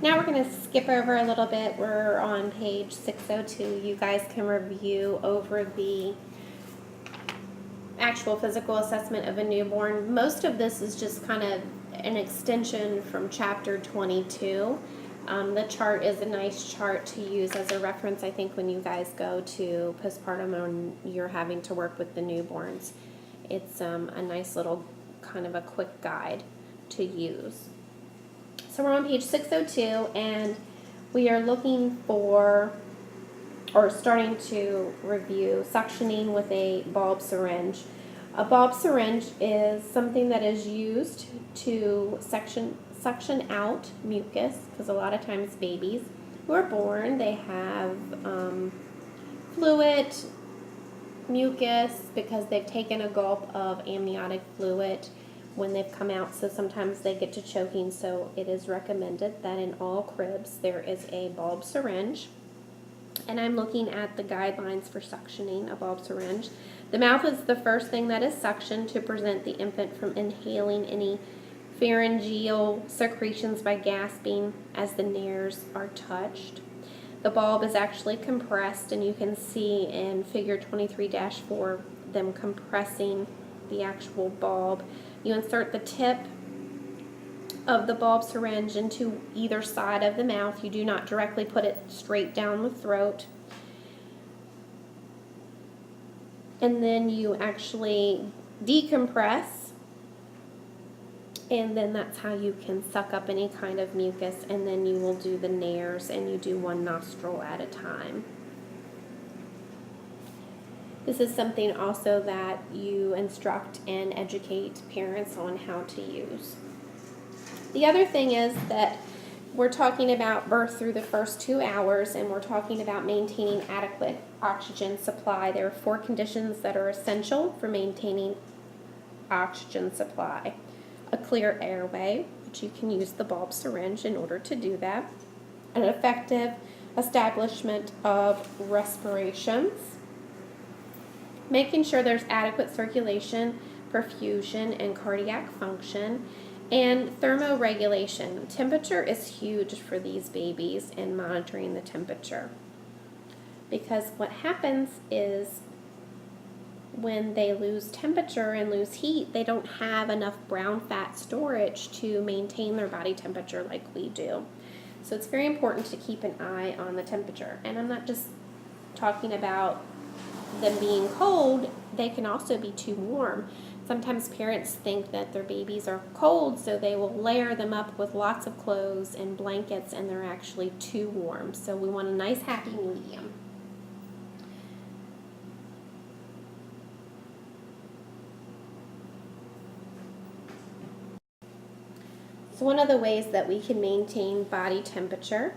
Now we're going to skip over a little bit. We're on page 602. You guys can review over the actual physical assessment of a newborn. Most of this is just kind of an extension from chapter 22. The chart is a nice chart to use as a reference, I think, when you guys go to postpartum and you're having to work with the newborns. It's a nice little kind of a quick guide to use. So we're on page 602, and we are looking for, or starting to review, suctioning with a bulb syringe. A bulb syringe is something that is used to suction out mucus, because a lot of times babies who are born, they have fluid, mucus, because they've taken a gulp of amniotic fluid when they've come out, so sometimes they get to choking. So it is recommended that in all cribs there is a bulb syringe. And I'm looking at the guidelines for suctioning a bulb syringe. The mouth is the first thing that is suctioned to prevent the infant from inhaling any pharyngeal secretions by gasping as the nares are touched. The bulb is actually compressed, and you can see in figure 23-4 them compressing the actual bulb. You insert the tip of the bulb syringe into either side of the mouth. You do not directly put it straight down the throat. And then you actually decompress, and then that's how you can suck up any kind of mucus. And then you will do the nares, and you do one nostril at a time. This is something also that you instruct and educate parents on how to use. The other thing is that we're talking about birth through the first 2 hours, and we're talking about maintaining adequate oxygen supply. There are 4 conditions that are essential for maintaining oxygen supply. A clear airway, which you can use the bulb syringe in order to do that. An effective establishment of respirations. Making sure there's adequate circulation, perfusion, and cardiac function. And thermoregulation. Temperature is huge for these babies, and monitoring the temperature. Because what happens is when they lose temperature and lose heat, they don't have enough brown fat storage to maintain their body temperature like we do. So it's very important to keep an eye on the temperature. And I'm not just talking about them being cold, they can also be too warm. Sometimes parents think that their babies are cold, so they will layer them up with lots of clothes and blankets, and they're actually too warm. So we want a nice happy medium. So one of the ways that we can maintain body temperature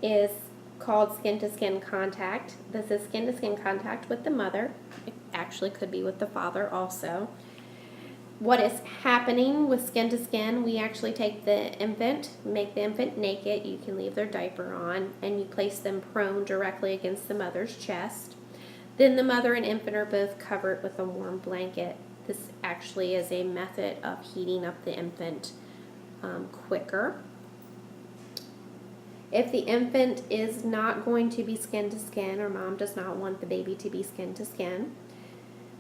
is called skin-to-skin contact. This is skin-to-skin contact with the mother. It actually could be with the father also. What is happening with skin-to-skin, we actually take the infant, make the infant naked. You can leave their diaper on, and you place them prone directly against the mother's chest. Then the mother and infant are both covered with a warm blanket. This actually is a method of heating up the infant quicker. If the infant is not going to be skin to skin, or mom does not want the baby to be skin to skin,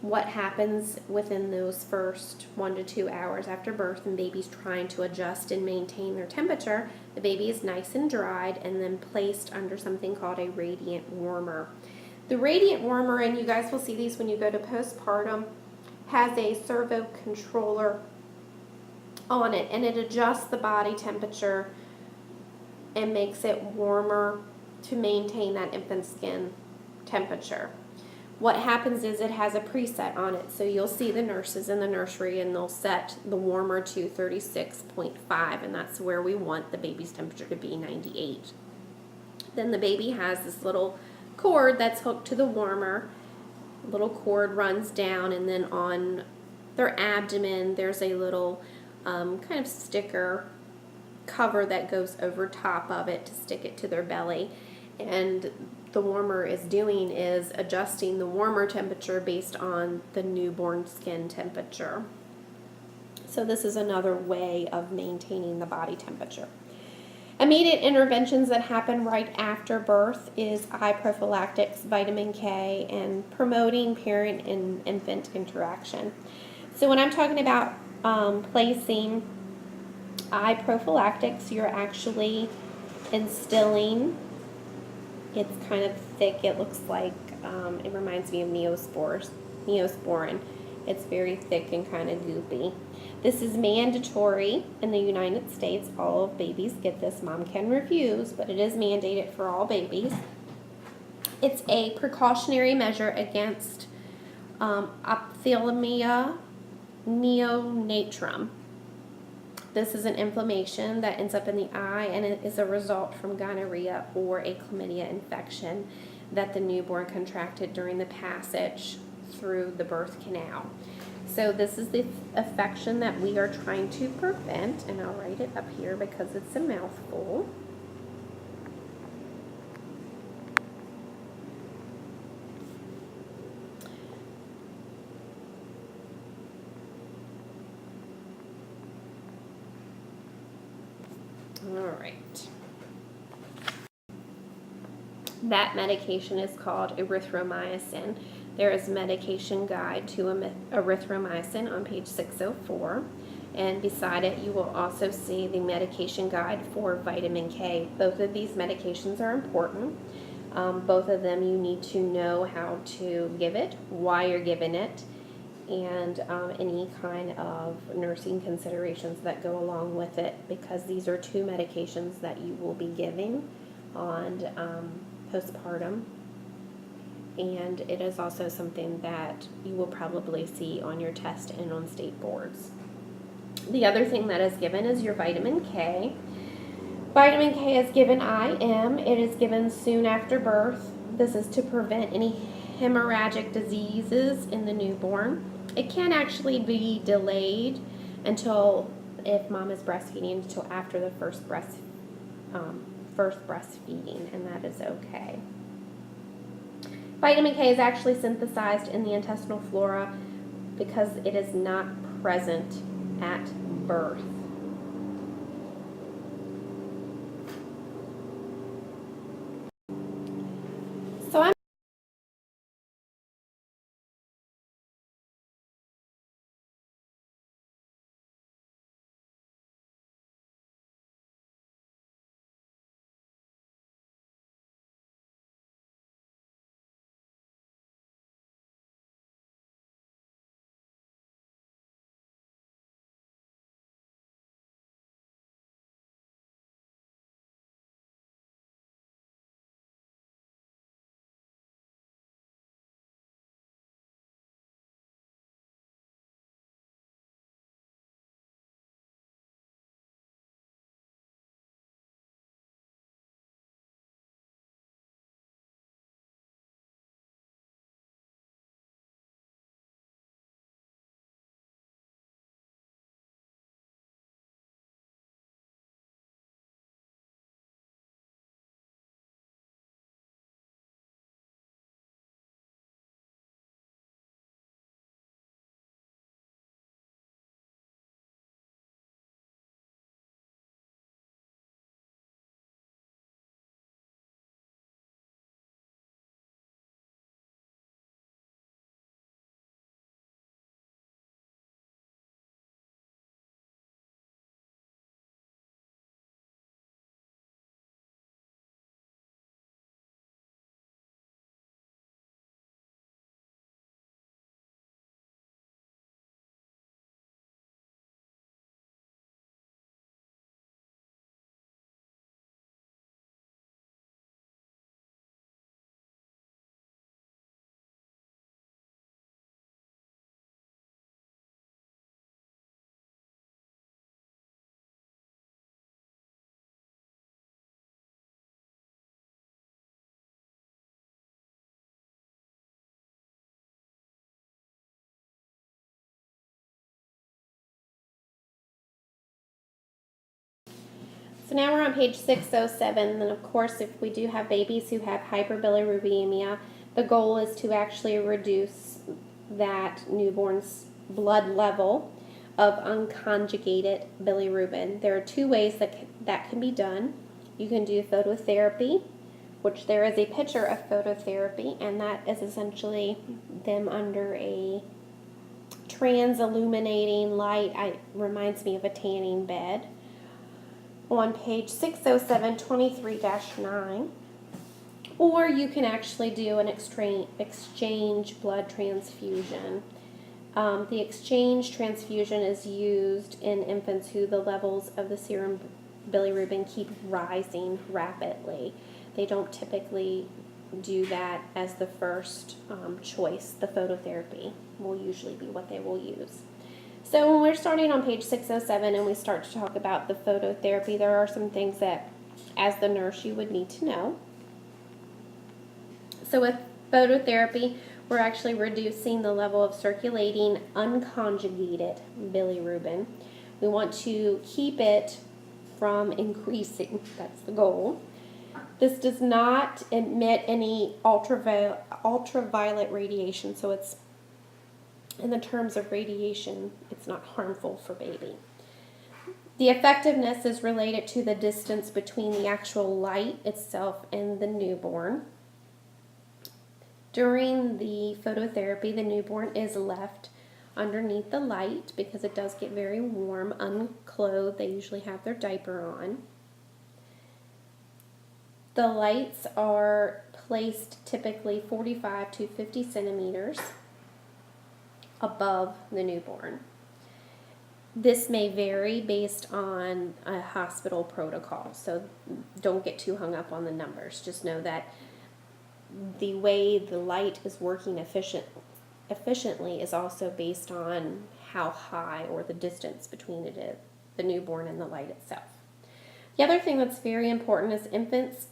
what happens within those first 1 to 2 hours after birth and baby's trying to adjust and maintain their temperature, the baby is nice and dried and then placed under something called a radiant warmer. The radiant warmer, and you guys will see these when you go to postpartum, has a servo controller on it, and it adjusts the body temperature and makes it warmer to maintain that infant skin temperature. What happens is it has a preset on it, so you'll see the nurses in the nursery and they'll set the warmer to 36.5, and that's where we want the baby's temperature to be, 98. Then the baby has this little cord that's hooked to the warmer. The little cord runs down, and then on their abdomen there's a little kind of sticker cover that goes over top of it to stick it to their belly, and the warmer is doing is adjusting the warmer temperature based on the newborn skin temperature. So this is another way of maintaining the body temperature. Immediate interventions that happen right after birth is eye prophylactics, vitamin K, and promoting parent and infant interaction. So when I'm talking about placing eye prophylactics, you're actually instilling, it's kind of thick, it looks like, it reminds me of Neosporin. It's very thick and kind of goopy. This is mandatory in the United States. All babies get this. Mom can refuse, but it is mandated for all babies. It's a precautionary measure against ophthalmia neonatrum. This is an inflammation that ends up in the eye, and it is a result from gonorrhea or a chlamydia infection that the newborn contracted during the passage through the birth canal. So this is the affection that we are trying to prevent, and I'll write it up here because it's a mouthful. All right. That medication is called erythromycin. There is medication guide to erythromycin on page 604. And beside it, you will also see the medication guide for vitamin K. Both of these medications are important. Both of them you need to know how to give it, why you're giving it, and any kind of nursing considerations that go along with it, because these are two medications that you will be giving on postpartum, and it is also something that you will probably see on your test and on state boards. The other thing that is given is your vitamin K. Vitamin K is given IM. It is given soon after birth. This is to prevent any hemorrhagic diseases in the newborn. It can actually be delayed until, if mom is breastfeeding, until after the first breastfeeding, and that is okay. Vitamin K is actually synthesized in the intestinal flora because it is not present at birth. So I'm So now we're on page 607, and of course, if we do have babies who have hyperbilirubinemia, the goal is to actually reduce that newborn's blood level of unconjugated bilirubin. There are two ways that can be done. You can do phototherapy, which there is a picture of phototherapy, and that is essentially them under a trans-illuminating light. It reminds me of a tanning bed. On page 607, 23-9. Or you can actually do an exchange blood transfusion. The exchange transfusion is used in infants who the levels of the serum bilirubin keep rising rapidly. They don't typically do that as the first choice. The phototherapy will usually be what they will use. So when we're starting on page 607 and we start to talk about the phototherapy, there are some things that as the nurse you would need to know. So with phototherapy, we're actually reducing the level of circulating unconjugated bilirubin. We want to keep it from increasing. That's the goal. This does not emit any ultraviolet radiation, so it's, in the terms of radiation, it's not harmful for baby. The effectiveness is related to the distance between the actual light itself and the newborn. During the phototherapy, the newborn is left underneath the light because it does get very warm, unclothed. They usually have their diaper on. The lights are placed typically 45 to 50 centimeters above the newborn. This may vary based on a hospital protocol, so don't get too hung up on the numbers. Just know that the way the light is working efficiently is also based on how high or the distance between it is, the newborn and the light itself. The other thing that's very important is infants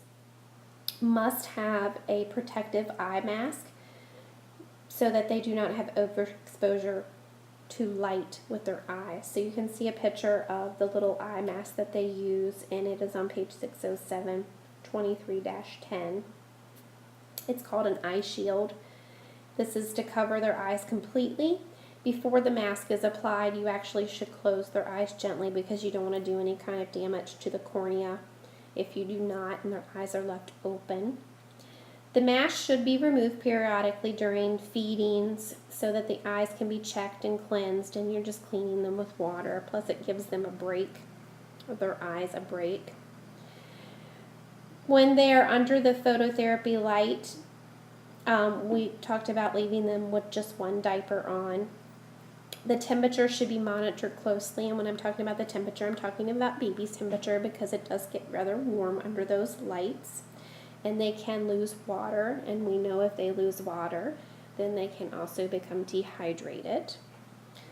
must have a protective eye mask so that they do not have overexposure to light with their eyes. So you can see a picture of the little eye mask that they use, and it is on page 607, 23-10. It's called an eye shield. This is to cover their eyes completely. Before the mask is applied, you actually should close their eyes gently because you don't want to do any kind of damage to the cornea if you do not and their eyes are left open. The mask should be removed periodically during feedings so that the eyes can be checked and cleansed, and you're just cleaning them with water. Plus it gives them a break, or their eyes a break. When they are under the phototherapy light, we talked about leaving them with just one diaper on. The temperature should be monitored closely, and when I'm talking about the temperature, I'm talking about baby's temperature because it does get rather warm under those lights, and they can lose water, and we know if they lose water, then they can also become dehydrated.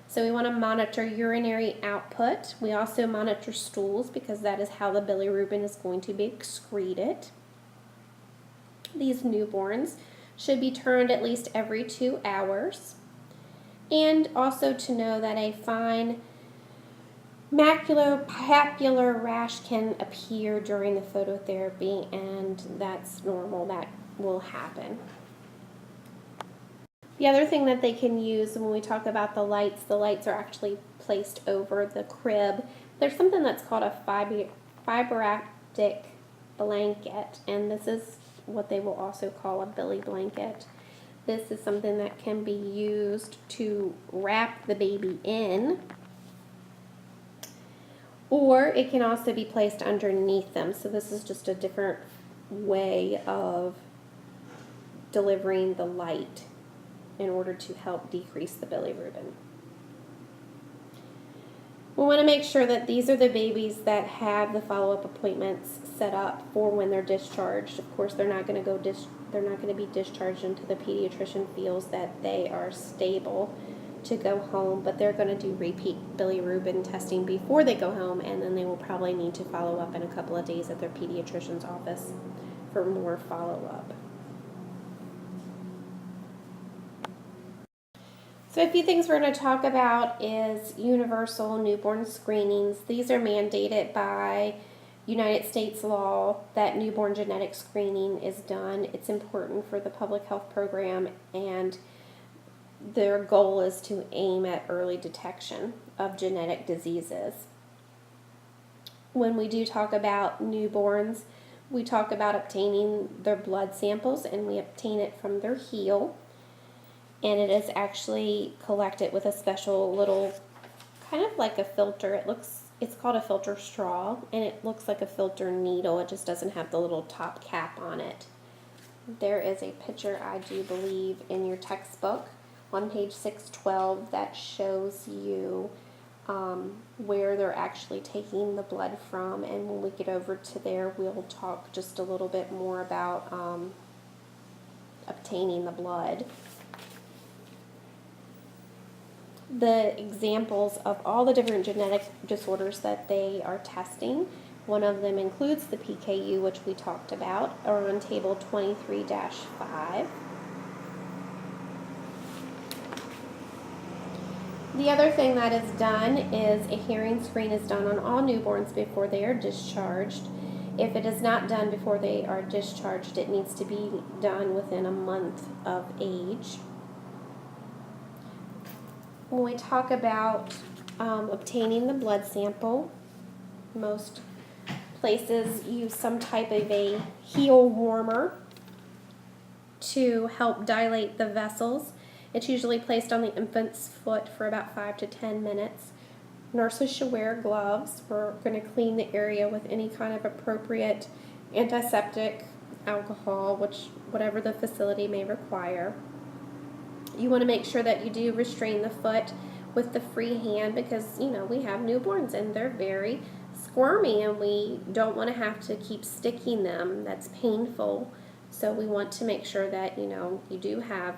So we want to monitor urinary output. We also monitor stools because that is how the bilirubin is going to be excreted. These newborns should be turned at least every 2 hours. And also to know that a fine maculopapular rash can appear during the phototherapy, and that's normal. That will happen. The other thing that they can use when we talk about the lights are actually placed over the crib. There's something that's called a fiberoptic blanket, and this is what they will also call a billy blanket. This is something that can be used to wrap the baby in, or it can also be placed underneath them. So this is just a different way of delivering the light in order to help decrease the bilirubin. We want to make sure that these are the babies that have the follow-up appointments set up for when they're discharged. Of course, they're not going to be discharged until the pediatrician feels that they are stable to go home, but they're going to do repeat bilirubin testing before they go home, and then they will probably need to follow up in a couple of days at their pediatrician's office for more follow-up. So a few things we're going to talk about is universal newborn screenings. These are mandated by United States law that newborn genetic screening is done. It's important for the public health program, and their goal is to aim at early detection of genetic diseases. when we do talk about newborns, we talk about obtaining their blood samples, and we obtain it from their heel. And it is actually collected with a special little, kind of like a filter. It's called a filter straw, and it looks like a filter needle. It just doesn't have the little top cap on it. There is a picture, I do believe, in your textbook on page 612 that shows you where they're actually taking the blood from. And when we get over to there, we'll talk just a little bit more about obtaining the blood. The examples of all the different genetic disorders that they are testing, one of them includes the PKU, which we talked about, or on table 23-5. The other thing that is done is a hearing screen is done on all newborns before they are discharged. If it is not done before they are discharged, it needs to be done within a month of age. When we talk about obtaining the blood sample, most places use some type of a heel warmer to help dilate the vessels. It's usually placed on the infant's foot for about 5 to 10 minutes. Nurses should wear gloves. We're going to clean the area with any kind of appropriate antiseptic, alcohol, whatever the facility may require. You want to make sure that you do restrain the foot with the free hand, because, we have newborns and they're very squirmy, and we don't want to have to keep sticking them. That's painful. So we want to make sure that, you do have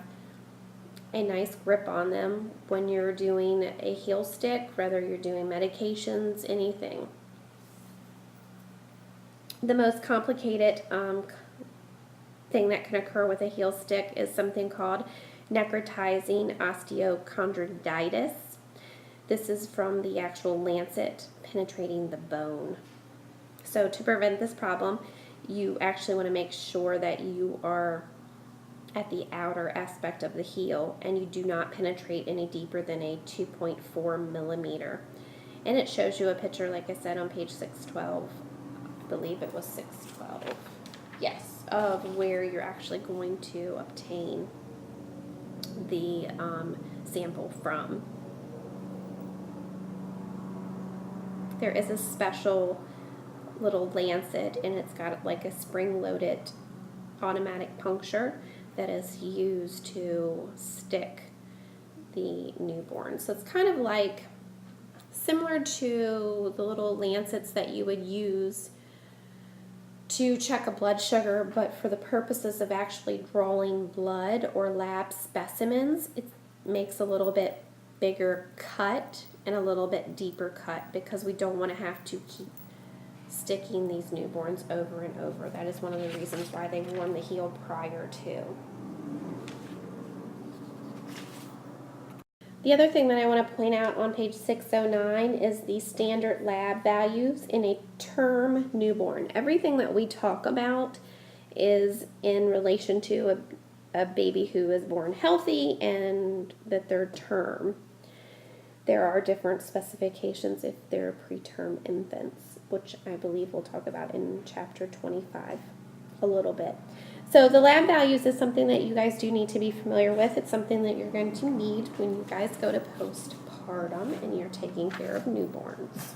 a nice grip on them when you're doing a heel stick, whether you're doing medications, anything. The most complicated thing that can occur with a heel stick is something called necrotizing osteochondritis. This is from the actual lancet penetrating the bone. So to prevent this problem, you actually want to make sure that you are at the outer aspect of the heel, and you do not penetrate any deeper than a 2.4 millimeter. And it shows you a picture, like I said, on page 612. I believe it was 612. Yes, of where you're actually going to obtain the sample from. There is a special little lancet, and it's got like a spring-loaded automatic puncture that is used to stick the newborn. So it's kind of like similar to the little lancets that you would use to check a blood sugar, but for the purposes of actually drawing blood or lab specimens, it makes a little bit bigger cut and a little bit deeper cut, because we don't want to have to keep sticking these newborns over and over. That is one of the reasons why they warm the heel prior to. The other thing that I want to point out on page 609 is the standard lab values in a term newborn. Everything that we talk about is in relation to a baby who is born healthy and the third term. There are different specifications if they're preterm infants, which I believe we'll talk about in chapter 25 a little bit. So the lab values is something that you guys do need to be familiar with. It's something that you're going to need when you guys go to postpartum and you're taking care of newborns.